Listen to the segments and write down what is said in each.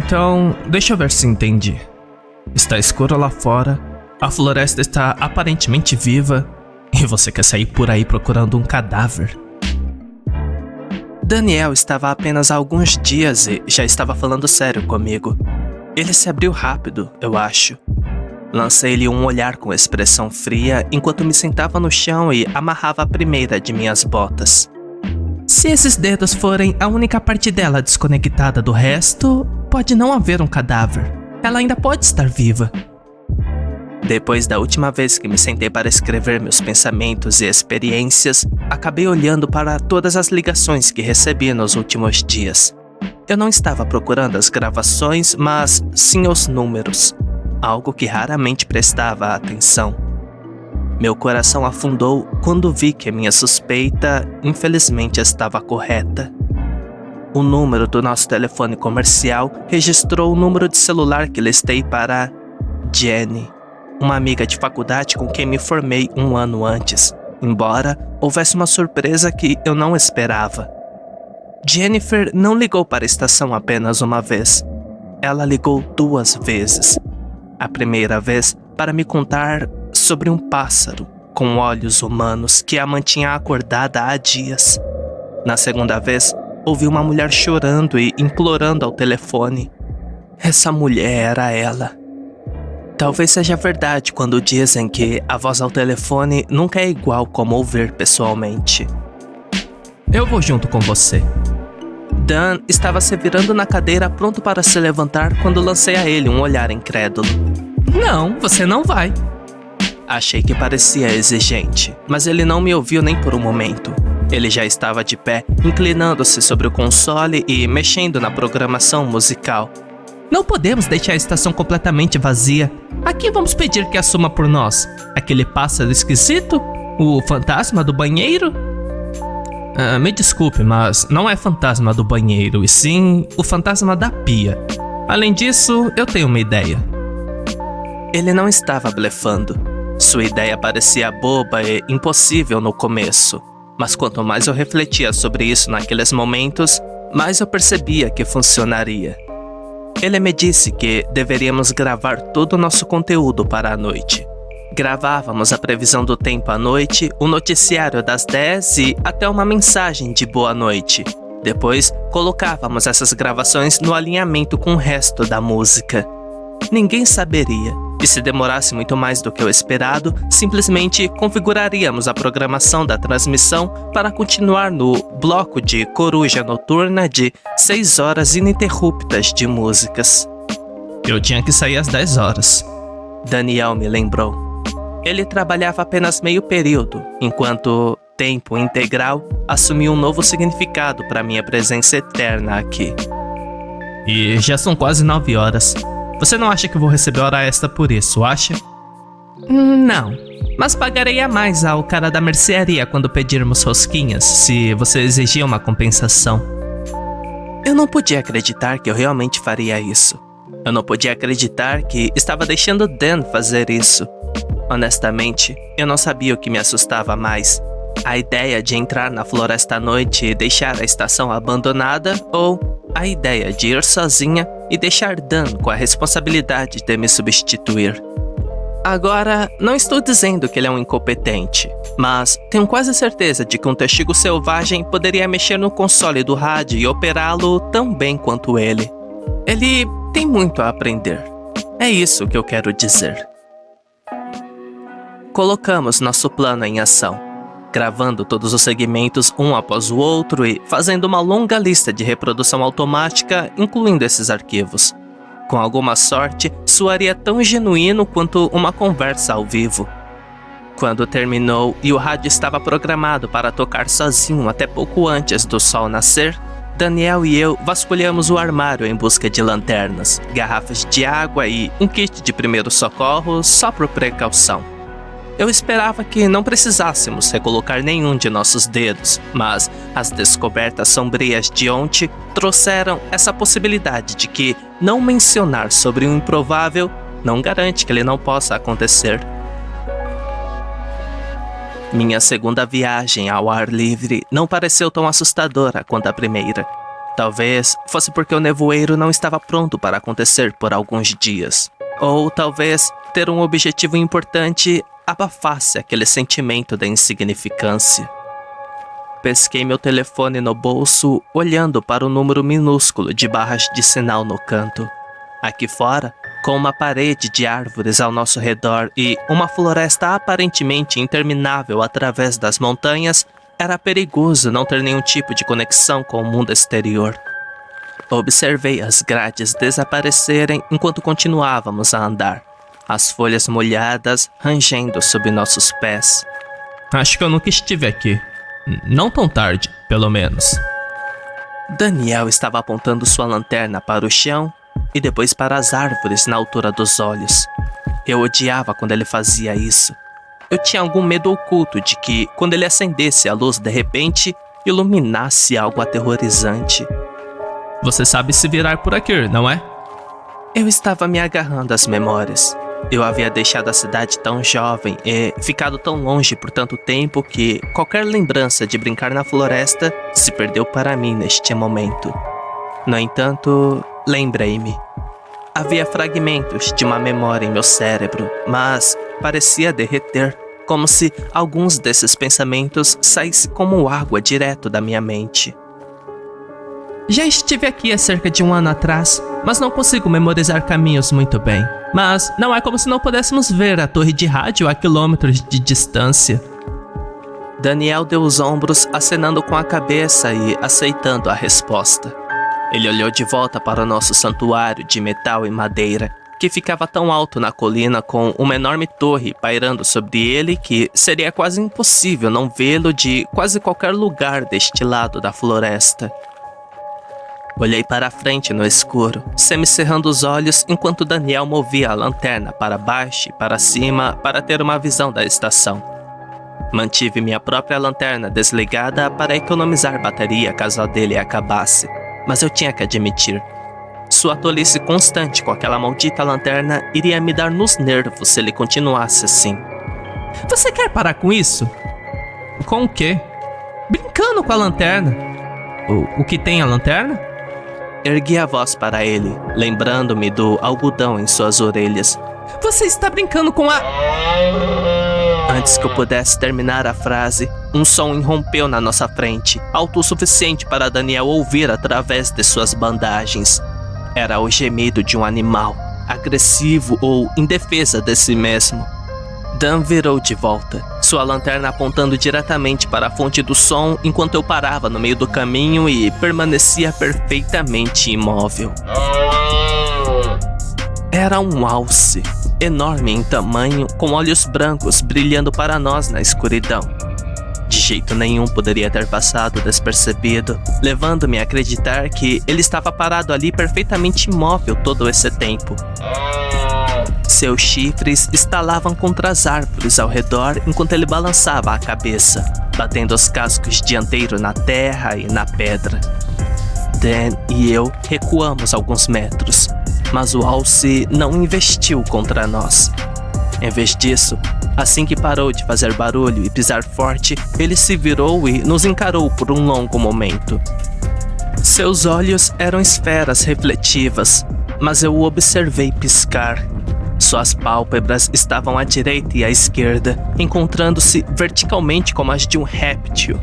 Então, deixa eu ver se entendi. Está escuro lá fora, a floresta está aparentemente viva e você quer sair por aí procurando um cadáver. Daniel estava há apenas alguns dias e já estava falando sério comigo. Ele se abriu rápido, eu acho. Lancei-lhe um olhar com expressão fria enquanto me sentava no chão e amarrava a primeira de minhas botas. Se esses dedos forem a única parte dela desconectada do resto, pode não haver um cadáver. Ela ainda pode estar viva. Depois da última vez que me sentei para escrever meus pensamentos e experiências, acabei olhando para todas as ligações que recebi nos últimos dias. Eu não estava procurando as gravações, mas sim os números, algo que raramente prestava atenção. Meu coração afundou quando vi que a minha suspeita, infelizmente, estava correta. O número do nosso telefone comercial registrou o número de celular que listei para Jenny, uma amiga de faculdade com quem me formei um ano antes, embora houvesse uma surpresa que eu não esperava. Jennifer não ligou para a estação apenas uma vez. Ela ligou 2 vezes. A primeira vez para me contar sobre um pássaro com olhos humanos que a mantinha acordada há dias. Na segunda vez, ouvi uma mulher chorando e implorando ao telefone. Essa mulher era ela. Talvez seja verdade quando dizem que a voz ao telefone nunca é igual como ouvir pessoalmente. Eu vou junto com você. Dan estava se virando na cadeira pronto para se levantar quando lancei a ele um olhar incrédulo. Não, você não vai. Achei que parecia exigente, mas ele não me ouviu nem por um momento. Ele já estava de pé, inclinando-se sobre o console e mexendo na programação musical. Não podemos deixar a estação completamente vazia. A quem vamos pedir que assuma por nós? Aquele pássaro esquisito? O fantasma do banheiro? Me desculpe, mas não é fantasma do banheiro, e sim o fantasma da pia. Além disso, eu tenho uma ideia. Ele não estava blefando. Sua ideia parecia boba e impossível no começo, mas quanto mais eu refletia sobre isso naqueles momentos, mais eu percebia que funcionaria. Ele me disse que deveríamos gravar todo o nosso conteúdo para a noite. Gravávamos a previsão do tempo à noite, o noticiário das 10 e até uma mensagem de boa noite. Depois, colocávamos essas gravações no alinhamento com o resto da música. Ninguém saberia, e se demorasse muito mais do que o esperado, simplesmente configuraríamos a programação da transmissão para continuar no bloco de coruja noturna de 6 horas ininterruptas de músicas. Eu tinha que sair às 10 horas. Daniel me lembrou. Ele trabalhava apenas meio período, enquanto tempo integral assumiu um novo significado para minha presença eterna aqui. E já são quase 9 horas. Você não acha que vou receber hora extra por isso, acha? Não, mas pagarei a mais ao cara da mercearia quando pedirmos rosquinhas, se você exigir uma compensação. Eu não podia acreditar que eu realmente faria isso. Eu não podia acreditar que estava deixando Dan fazer isso. Honestamente, eu não sabia o que me assustava mais. A ideia de entrar na floresta à noite e deixar a estação abandonada, ou a ideia de ir sozinha e deixar Dan com a responsabilidade de me substituir. Agora, não estou dizendo que ele é um incompetente, mas tenho quase certeza de que um testigo selvagem poderia mexer no console do rádio e operá-lo tão bem quanto ele. Ele tem muito a aprender. É isso que eu quero dizer. Colocamos nosso plano em ação, gravando todos os segmentos um após o outro e fazendo uma longa lista de reprodução automática, incluindo esses arquivos. Com alguma sorte, soaria tão genuíno quanto uma conversa ao vivo. Quando terminou e o rádio estava programado para tocar sozinho até pouco antes do sol nascer, Daniel e eu vasculhamos o armário em busca de lanternas, garrafas de água e um kit de primeiros socorros só por precaução. Eu esperava que não precisássemos recolocar nenhum de nossos dedos, mas as descobertas sombrias de ontem trouxeram essa possibilidade de que não mencionar sobre o improvável não garante que ele não possa acontecer. Minha segunda viagem ao ar livre não pareceu tão assustadora quanto a primeira. Talvez fosse porque o nevoeiro não estava pronto para acontecer por alguns dias. Ou talvez ter um objetivo importante abafasse aquele sentimento da insignificância. Pesquei meu telefone no bolso, olhando para o número minúsculo de barras de sinal no canto. Aqui fora, com uma parede de árvores ao nosso redor e uma floresta aparentemente interminável através das montanhas, era perigoso não ter nenhum tipo de conexão com o mundo exterior. Observei as grades desaparecerem enquanto continuávamos a andar, as folhas molhadas rangendo sob nossos pés. Acho que eu nunca estive aqui. Não tão tarde, pelo menos. Daniel estava apontando sua lanterna para o chão e depois para as árvores na altura dos olhos. Eu odiava quando ele fazia isso. Eu tinha algum medo oculto de que, quando ele acendesse a luz de repente, iluminasse algo aterrorizante. Você sabe se virar por aqui, não é? Eu estava me agarrando às memórias. Eu havia deixado a cidade tão jovem e ficado tão longe por tanto tempo que qualquer lembrança de brincar na floresta se perdeu para mim neste momento. No entanto, lembrei-me. Havia fragmentos de uma memória em meu cérebro, mas parecia derreter, como se alguns desses pensamentos saíssem como água direto da minha mente. Já estive aqui há cerca de 1 ano atrás, mas não consigo memorizar caminhos muito bem. Mas não é como se não pudéssemos ver a torre de rádio a quilômetros de distância. Daniel deu os ombros, acenando com a cabeça e aceitando a resposta. Ele olhou de volta para o nosso santuário de metal e madeira, que ficava tão alto na colina com uma enorme torre pairando sobre ele que seria quase impossível não vê-lo de quase qualquer lugar deste lado da floresta. Olhei para a frente no escuro, semicerrando os olhos enquanto Daniel movia a lanterna para baixo e para cima para ter uma visão da estação. Mantive minha própria lanterna desligada para economizar bateria caso a dele acabasse, mas eu tinha que admitir. Sua tolice constante com aquela maldita lanterna iria me dar nos nervos se ele continuasse assim. Você quer parar com isso? Com o quê? Brincando com a lanterna. O que tem a lanterna? Ergui a voz para ele, lembrando-me do algodão em suas orelhas. Você está brincando com a... Antes que eu pudesse terminar a frase, um som irrompeu na nossa frente, alto o suficiente para Daniel ouvir através de suas bandagens. Era o gemido de um animal, agressivo ou indefesa de si mesmo. Dan virou de volta, sua lanterna apontando diretamente para a fonte do som enquanto eu parava no meio do caminho e permanecia perfeitamente imóvel. Era um alce, enorme em tamanho, com olhos brancos brilhando para nós na escuridão. De jeito nenhum poderia ter passado despercebido, levando-me a acreditar que ele estava parado ali perfeitamente imóvel todo esse tempo. Seus chifres estalavam contra as árvores ao redor enquanto ele balançava a cabeça, batendo os cascos dianteiros na terra e na pedra. Dan e eu recuamos alguns metros, mas o alce não investiu contra nós. Em vez disso, assim que parou de fazer barulho e pisar forte, ele se virou e nos encarou por um longo momento. Seus olhos eram esferas refletivas, mas eu o observei piscar. Suas pálpebras estavam à direita e à esquerda, encontrando-se verticalmente como as de um réptil.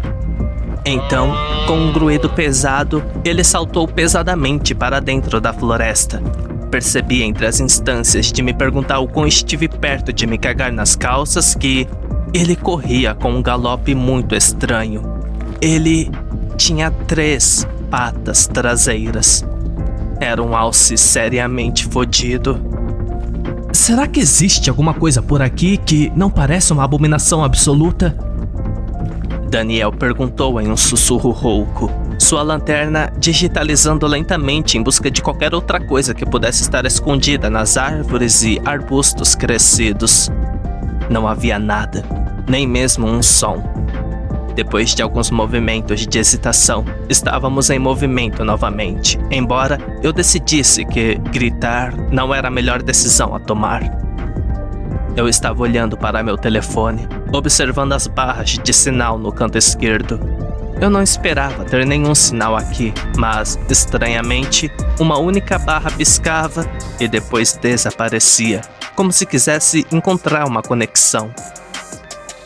Então, com um gruído pesado, ele saltou pesadamente para dentro da floresta. Percebi entre as instâncias de me perguntar o quão estive perto de me cagar nas calças que ele corria com um galope muito estranho. Ele tinha 3 patas traseiras. Era um alce seriamente fodido. Será que existe alguma coisa por aqui que não parece uma abominação absoluta? Daniel perguntou em um sussurro rouco, sua lanterna digitalizando lentamente em busca de qualquer outra coisa que pudesse estar escondida nas árvores e arbustos crescidos. Não havia nada, nem mesmo um som. Depois de alguns movimentos de hesitação, estávamos em movimento novamente, embora eu decidisse que gritar não era a melhor decisão a tomar. Eu estava olhando para meu telefone, observando as barras de sinal no canto esquerdo. Eu não esperava ter nenhum sinal aqui, mas, estranhamente, uma única barra piscava e depois desaparecia, como se quisesse encontrar uma conexão.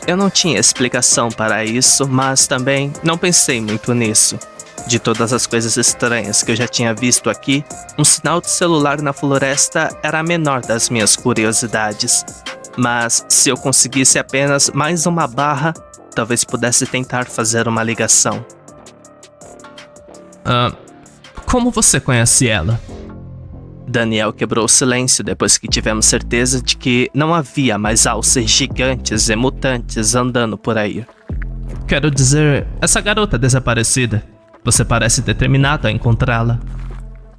Eu não tinha explicação para isso, mas também não pensei muito nisso. De todas as coisas estranhas que eu já tinha visto aqui, um sinal de celular na floresta era a menor das minhas curiosidades. Mas se eu conseguisse apenas mais uma barra, talvez pudesse tentar fazer uma ligação. Como você conhece ela? Daniel quebrou o silêncio depois que tivemos certeza de que não havia mais alces gigantes e mutantes andando por aí. Quero dizer, essa garota desaparecida. Você parece determinado a encontrá-la.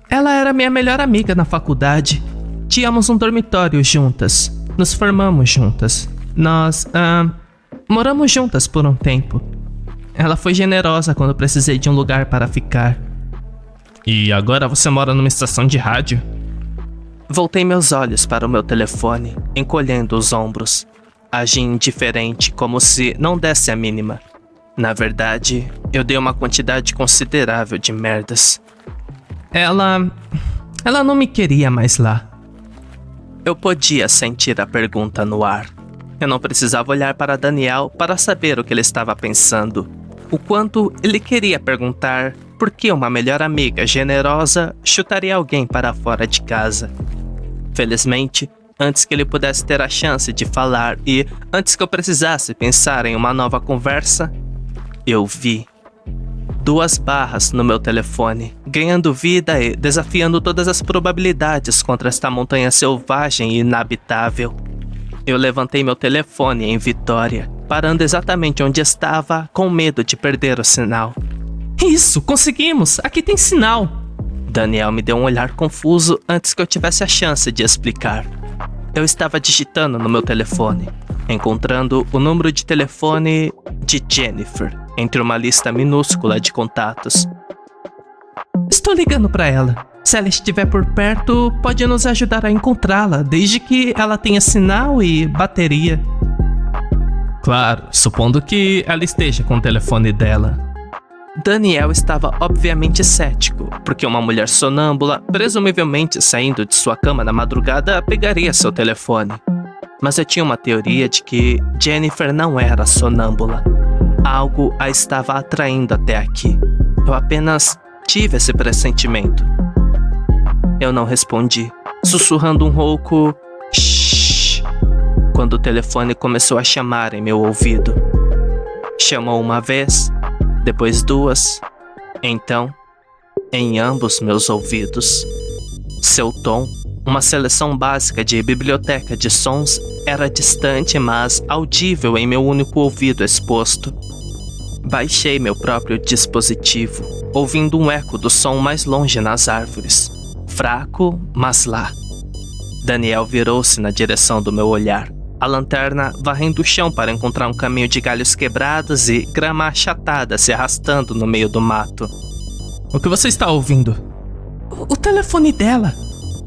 Ela era minha melhor amiga na faculdade. Tínhamos um dormitório juntas. Nos formamos juntas. Nós, moramos juntas por um tempo. Ela foi generosa quando precisei de um lugar para ficar. E agora você mora numa estação de rádio? Voltei meus olhos para o meu telefone, encolhendo os ombros. Agi indiferente, como se não desse a mínima. Na verdade, eu dei uma quantidade considerável de merdas. Ela não me queria mais lá. Eu podia sentir a pergunta no ar. Eu não precisava olhar para Daniel para saber o que ele estava pensando. O quanto ele queria perguntar por que uma melhor amiga generosa chutaria alguém para fora de casa. Felizmente, antes que ele pudesse ter a chance de falar e antes que eu precisasse pensar em uma nova conversa, eu vi 2 barras no meu telefone, ganhando vida e desafiando todas as probabilidades contra esta montanha selvagem e inabitável. Eu levantei meu telefone em vitória, parando exatamente onde estava, com medo de perder o sinal. Isso, conseguimos! Aqui tem sinal! Daniel me deu um olhar confuso antes que eu tivesse a chance de explicar. Eu estava digitando no meu telefone, encontrando o número de telefone de Jennifer entre uma lista minúscula de contatos. Estou ligando para ela. Se ela estiver por perto, pode nos ajudar a encontrá-la, desde que ela tenha sinal e bateria. Claro, supondo que ela esteja com o telefone dela. Daniel estava obviamente cético, porque uma mulher sonâmbula, presumivelmente saindo de sua cama na madrugada, pegaria seu telefone. Mas eu tinha uma teoria de que Jennifer não era sonâmbula. Algo a estava atraindo até aqui. Eu apenas tive esse pressentimento. Eu não respondi, sussurrando um rouco "shh", quando o telefone começou a chamar em meu ouvido. Chamou uma vez, depois 2, então, em ambos meus ouvidos. Seu tom, uma seleção básica de biblioteca de sons, era distante, mas audível em meu único ouvido exposto. Baixei meu próprio dispositivo, ouvindo um eco do som mais longe nas árvores. Fraco, mas lá. Daniel virou-se na direção do meu olhar, a lanterna varrendo o chão para encontrar um caminho de galhos quebrados e grama achatada se arrastando no meio do mato. O que você está ouvindo? O telefone dela.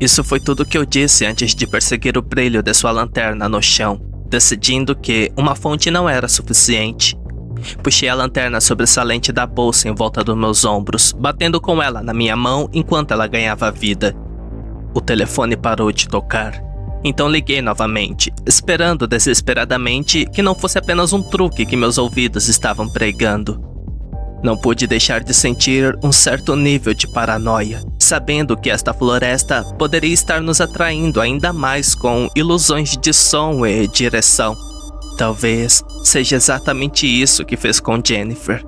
Isso foi tudo que eu disse antes de perseguir o brilho de sua lanterna no chão, decidindo que uma fonte não era suficiente. Puxei a lanterna sobressalente da bolsa em volta dos meus ombros, batendo com ela na minha mão enquanto ela ganhava vida. O telefone parou de tocar. Então liguei novamente, esperando desesperadamente que não fosse apenas um truque que meus ouvidos estavam pregando. Não pude deixar de sentir um certo nível de paranoia, sabendo que esta floresta poderia estar nos atraindo ainda mais com ilusões de som e direção. Talvez seja exatamente isso que fez com Jennifer.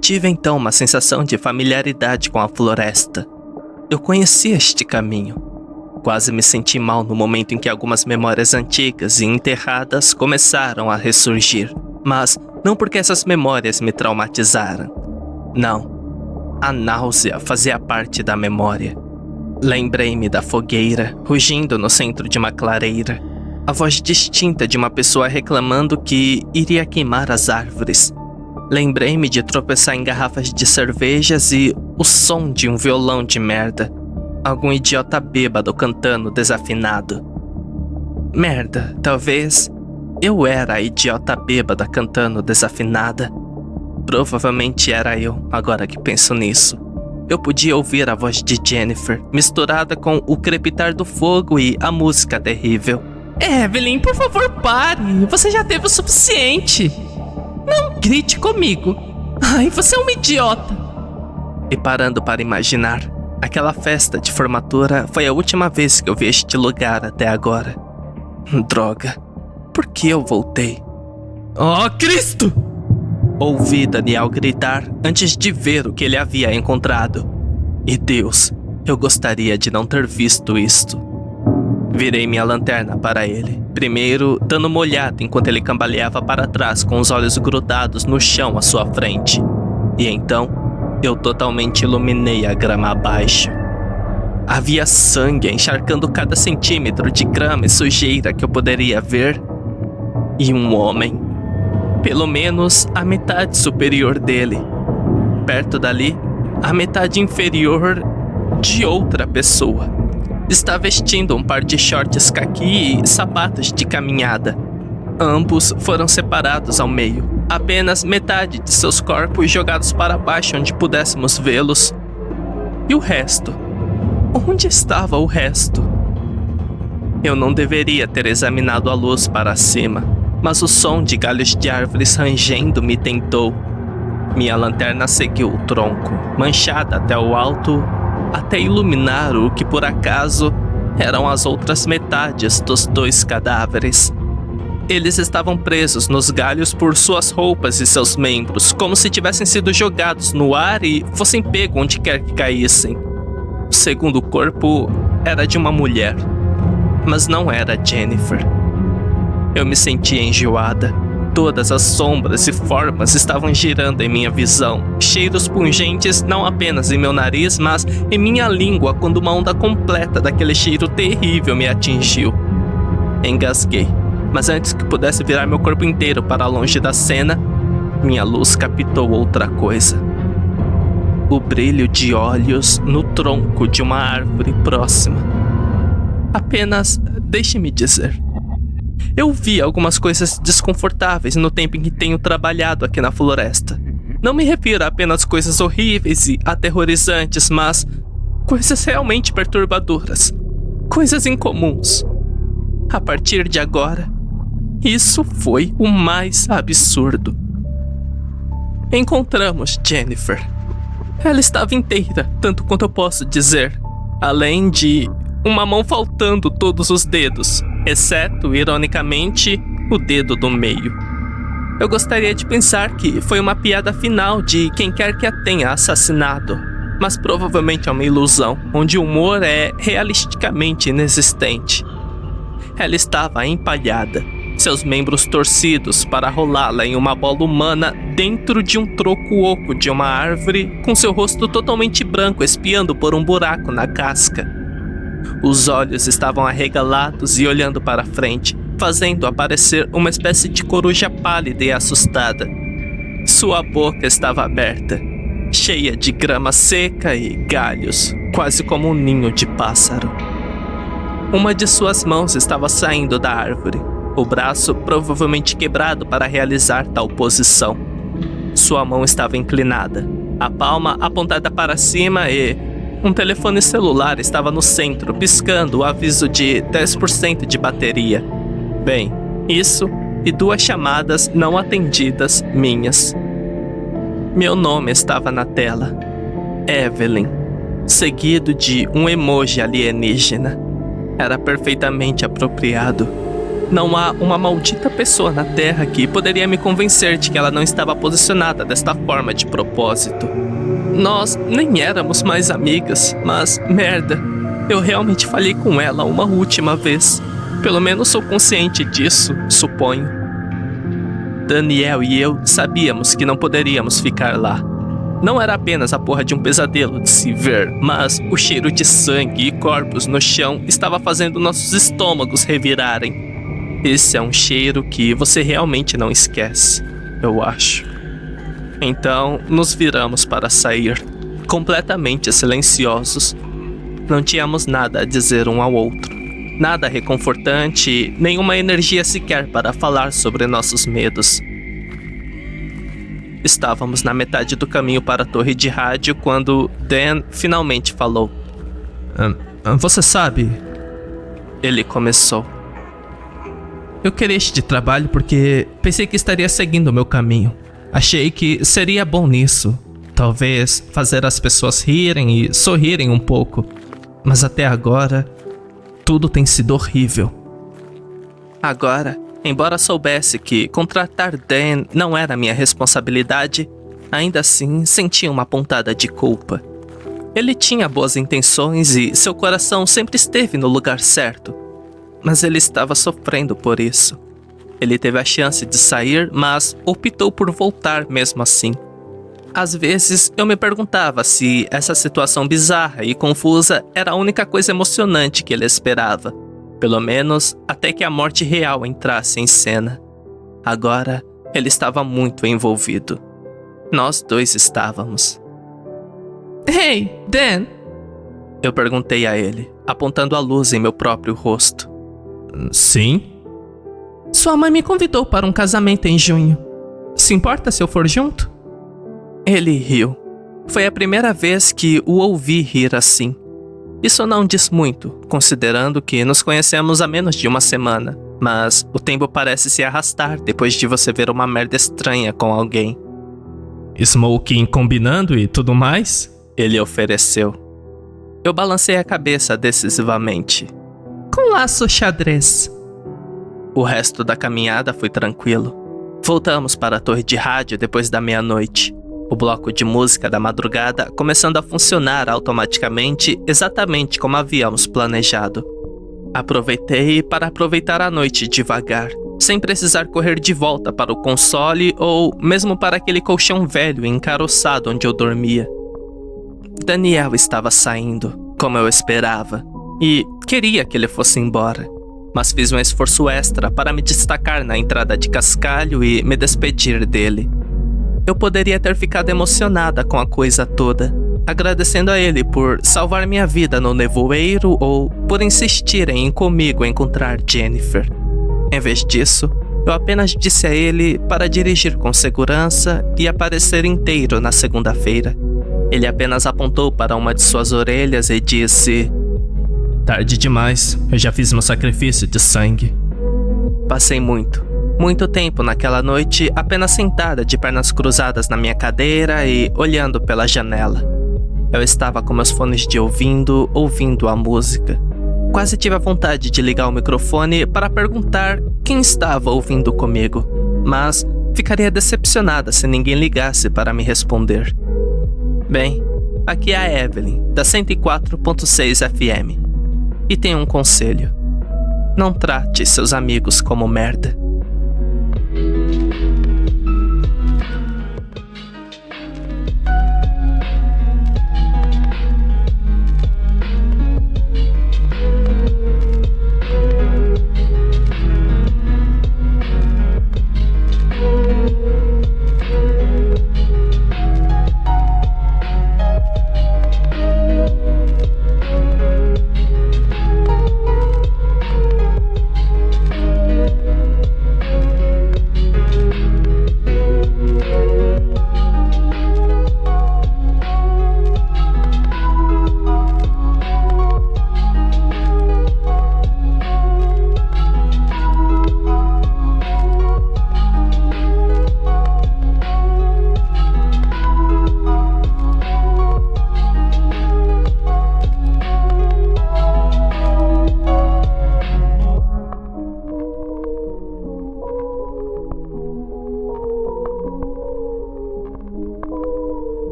Tive então uma sensação de familiaridade com a floresta. Eu conhecia este caminho. Quase me senti mal no momento em que algumas memórias antigas e enterradas começaram a ressurgir. Mas não porque essas memórias me traumatizaram. Não. A náusea fazia parte da memória. Lembrei-me da fogueira, rugindo no centro de uma clareira. A voz distinta de uma pessoa reclamando que iria queimar as árvores. Lembrei-me de tropeçar em garrafas de cervejas e o som de um violão de merda. Algum idiota bêbado cantando desafinado. Merda, talvez eu era a idiota bêbada cantando desafinada. Provavelmente era eu, agora que penso nisso. Eu podia ouvir a voz de Jennifer, misturada com o crepitar do fogo e a música terrível. Evelyn, por favor, pare. Você já teve o suficiente. Não grite comigo. Ai, você é uma idiota. E parando para imaginar, aquela festa de formatura foi a última vez que eu vi este lugar até agora. Droga, por que eu voltei? Oh, Cristo! Ouvi Daniel gritar antes de ver o que ele havia encontrado. E Deus, eu gostaria de não ter visto isto. Virei minha lanterna para ele, primeiro dando uma olhada enquanto ele cambaleava para trás com os olhos grudados no chão à sua frente. E então, eu totalmente iluminei a grama abaixo. Havia sangue encharcando cada centímetro de grama e sujeira que eu poderia ver. E um homem. Pelo menos a metade superior dele. Perto dali, a metade inferior de outra pessoa. Está vestindo um par de shorts caqui e sapatos de caminhada. Ambos foram separados ao meio. Apenas metade de seus corpos jogados para baixo onde pudéssemos vê-los. E o resto? Onde estava o resto? Eu não deveria ter examinado a luz para cima, mas o som de galhos de árvores rangendo me tentou. Minha lanterna seguiu o tronco, manchada até o alto, até iluminar o que por acaso eram as outras metades dos dois cadáveres. Eles estavam presos nos galhos por suas roupas e seus membros, como se tivessem sido jogados no ar e fossem pegos onde quer que caíssem. O segundo corpo era de uma mulher, mas não era Jennifer. Eu me sentia enjoada. Todas as sombras e formas estavam girando em minha visão. Cheiros pungentes não apenas em meu nariz, mas em minha língua quando uma onda completa daquele cheiro terrível me atingiu. Engasguei, mas antes que pudesse virar meu corpo inteiro para longe da cena, minha luz captou outra coisa. O brilho de olhos no tronco de uma árvore próxima. Apenas deixe-me dizer. Eu vi algumas coisas desconfortáveis no tempo em que tenho trabalhado aqui na floresta. Não me refiro a apenas coisas horríveis e aterrorizantes, mas coisas realmente perturbadoras. Coisas incomuns. A partir de agora, isso foi o mais absurdo. Encontramos Jennifer. Ela estava inteira, tanto quanto eu posso dizer. Além de uma mão faltando todos os dedos, exceto, ironicamente, o dedo do meio. Eu gostaria de pensar que foi uma piada final de quem quer que a tenha assassinado, mas provavelmente é uma ilusão, onde o humor é realisticamente inexistente. Ela estava empalhada, seus membros torcidos para rolá-la em uma bola humana dentro de um troco oco de uma árvore, com seu rosto totalmente branco espiando por um buraco na casca. Os olhos estavam arregalados e olhando para frente, fazendo aparecer uma espécie de coruja pálida e assustada. Sua boca estava aberta, cheia de grama seca e galhos, quase como um ninho de pássaro. Uma de suas mãos estava saindo da árvore, o braço provavelmente quebrado para realizar tal posição. Sua mão estava inclinada, a palma apontada para cima e um telefone celular estava no centro, piscando o aviso de 10% de bateria. Bem, isso e 2 chamadas não atendidas minhas. Meu nome estava na tela. Evelyn, seguido de um emoji alienígena. Era perfeitamente apropriado. Não há uma maldita pessoa na Terra que poderia me convencer de que ela não estava posicionada desta forma de propósito. Nós nem éramos mais amigas, mas merda, eu realmente falhei com ela uma última vez. Pelo menos sou consciente disso, suponho. Daniel e eu sabíamos que não poderíamos ficar lá. Não era apenas a porra de um pesadelo de se ver, mas o cheiro de sangue e corpos no chão estava fazendo nossos estômagos revirarem. Esse é um cheiro que você realmente não esquece, eu acho. Então, nos viramos para sair, completamente silenciosos. Não tínhamos nada a dizer um ao outro. Nada reconfortante, nenhuma energia sequer para falar sobre nossos medos. Estávamos na metade do caminho para a torre de rádio quando Dan finalmente falou. Você sabe... Ele começou. Eu queria este trabalho porque pensei que estaria seguindo o meu caminho. Achei que seria bom nisso. Talvez fazer as pessoas rirem e sorrirem um pouco. Mas até agora, tudo tem sido horrível. Agora, embora soubesse que contratar Dan não era minha responsabilidade, ainda assim sentia uma pontada de culpa. Ele tinha boas intenções e seu coração sempre esteve no lugar certo. Mas ele estava sofrendo por isso. Ele teve a chance de sair, mas optou por voltar mesmo assim. Às vezes eu me perguntava se essa situação bizarra e confusa era a única coisa emocionante que ele esperava. Pelo menos até que a morte real entrasse em cena. Agora ele estava muito envolvido. Nós dois estávamos. Hey, Dan! Eu perguntei a ele, apontando a luz em meu próprio rosto. Sim? Sua mãe me convidou para um casamento em junho. Se importa se eu for junto? Ele riu. Foi a primeira vez que o ouvi rir assim. Isso não diz muito, considerando que nos conhecemos há menos de uma semana. Mas o tempo parece se arrastar depois de você ver uma merda estranha com alguém. Smoking combinando e tudo mais? Ele ofereceu. Eu balancei a cabeça decisivamente. Com laço xadrez. O resto da caminhada foi tranquilo. Voltamos para a torre de rádio depois da meia-noite. O bloco de música da madrugada começando a funcionar automaticamente exatamente como havíamos planejado. Aproveitei para aproveitar a noite devagar, sem precisar correr de volta para o console ou mesmo para aquele colchão velho e encaroçado onde eu dormia. Daniel estava saindo, como eu esperava, e queria que ele fosse embora. Mas fiz um esforço extra para me destacar na entrada de cascalho e me despedir dele. Eu poderia ter ficado emocionada com a coisa toda, agradecendo a ele por salvar minha vida no nevoeiro ou por insistir em ir comigo encontrar Jennifer. Em vez disso, eu apenas disse a ele para dirigir com segurança e aparecer inteiro na segunda-feira. Ele apenas apontou para uma de suas orelhas e disse: Tarde demais, eu já fiz meu sacrifício de sangue. Passei muito tempo naquela noite apenas sentada de pernas cruzadas na minha cadeira e olhando pela janela. Eu estava com meus fones de ouvindo a música. Quase tive a vontade de ligar o microfone para perguntar quem estava ouvindo comigo, mas ficaria decepcionada se ninguém ligasse para me responder. Bem, aqui é a Evelyn, da 104.6 FM. E tem um conselho: não trate seus amigos como merda.